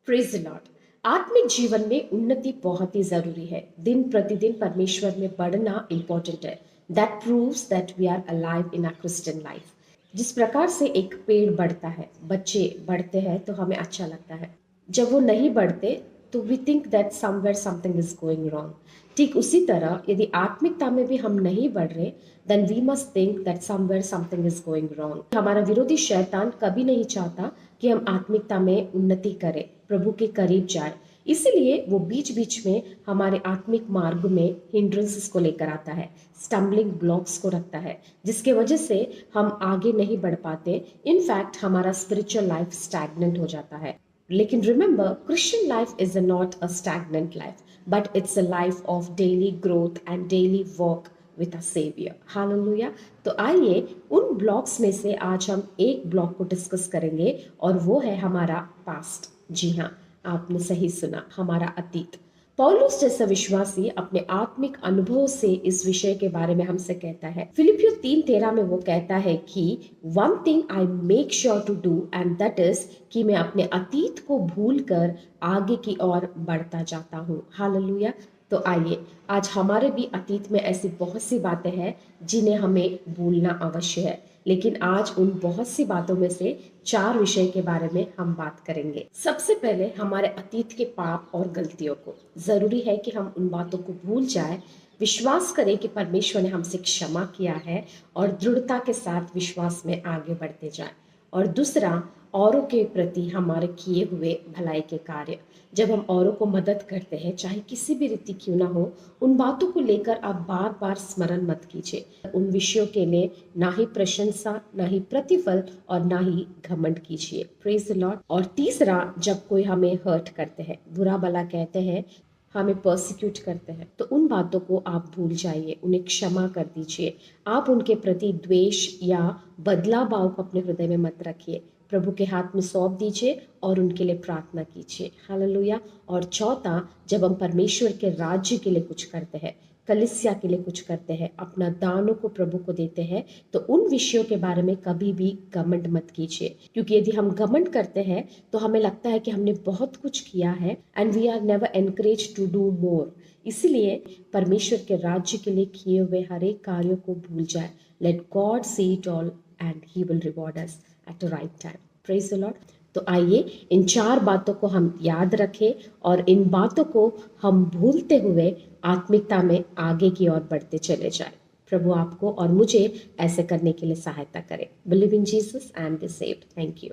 Praise the Lord. आत्मिक जीवन में उन्नति बहुत ही जरूरी है। दिन प्रतिदिन परमेश्वर में बढ़ना इंपॉर्टेंट है। That proves that we are alive in a Christian life. जिस प्रकार से एक पेड़ बढ़ता है, बच्चे बढ़ते हैं तो हमें अच्छा लगता है। जब वो नहीं बढ़ते तो we think that somewhere something is going wrong. ठीक उसी तरह यदि आत्मिकता में भी हम नहीं बढ़ रहे, then we must think that somewhere something is going wrong. हमारा विरोधी शैतान कभी नहीं चाहता कि हम आत्मिकता में उन्नति करें, प्रभु के करीब जाए। इसीलिए वो बीच बीच में हमारे आत्मिक मार्ग में हिंड्रेंसेस को लेकर आता है, स्टम्बलिंग ब्लॉक्स को रखता है, जिसके वजह से हम आगे नहीं बढ़ पाते। इनफैक्ट हमारा स्पिरिचुअल लाइफ स्टैग्नेंट हो जाता है। लेकिन remember, Christian life is not a stagnant life, but it's a life of daily growth and daily walk with a saviour. Hallelujah. तो आइए उन ब्लॉक्स में से आज हम एक ब्लॉक को डिस्कस करेंगे और वो है हमारा पास्ट। जी हाँ, आपने सही सुना, हमारा अतीत। पौलुस जैसा विश्वासी अपने आत्मिक अनुभव से इस विषय के बारे में हमसे कहता है। फिलिपियो 3:13 में वो कहता है कि one thing I make sure to do and that is कि मैं अपने अतीत को भूलकर आगे की ओर बढ़ता जाता हूँ। हालेलुया। तो आइए, आज हमारे भी अतीत में ऐसी बहुत सी बातें हैं जिन्हें हमें भूलना अवश्य है। लेकिन आज उन बहुत सी बातों में से 4 विषय के बारे में हम बात करेंगे। सबसे पहले हमारे अतीत के पाप और गलतियों को जरूरी है कि हम उन बातों को भूल जाए, विश्वास करें कि परमेश्वर ने हमसे क्षमा किया है और दृढ़ता के साथ विश्वास में आगे बढ़ते जाए। और दूसरा, औरों के प्रति हमारे किए हुए भलाई के कार्य। जब हम औरों को मदद करते हैं, चाहे किसी भी रीति क्यों ना हो, उन बातों को लेकर आप बार बार स्मरण मत कीजिए। उन विषयों के लिए ना ही प्रशंसा, ना ही प्रतिफल और ना ही घमंड कीजिए। Praise the Lord. और तीसरा, जब कोई हमें हर्ट करते हैं, बुरा भला कहते हैं, हमें पर्सिक्यूट करते हैं, तो उन बातों को आप भूल जाइए, उन्हें क्षमा कर दीजिए। आप उनके प्रति द्वेष या बदला भाव को अपने हृदय में मत रखिए। प्रभु के हाथ में सौंप दीजिए और उनके लिए प्रार्थना कीजिए। हालेलुया। और चौथा, जब हम परमेश्वर के राज्य के लिए कुछ करते हैं, कलीसिया के लिए कुछ करते हैं, अपना दानों को प्रभु को देते हैं, तो उन विषयों के बारे में कभी भी घमंड मत कीजिए। क्योंकि यदि हम घमंड करते हैं तो हमें लगता है कि हमने बहुत कुछ किया है and we are never encourage to do more. इसलिए परमेश्वर के राज्य के लिए किए हुए हर एक कार्यों को भूल जाए। Let God see it all and he will reward us at the right time. Praise the Lord. तो आइए इन 4 बातों को हम याद रखें और इन बातों को हम भूलते हुए आत्मिकता में आगे की ओर बढ़ते चले जाए। प्रभु आपको और मुझे ऐसे करने के लिए सहायता करे। Believe in Jesus and be saved. Thank you.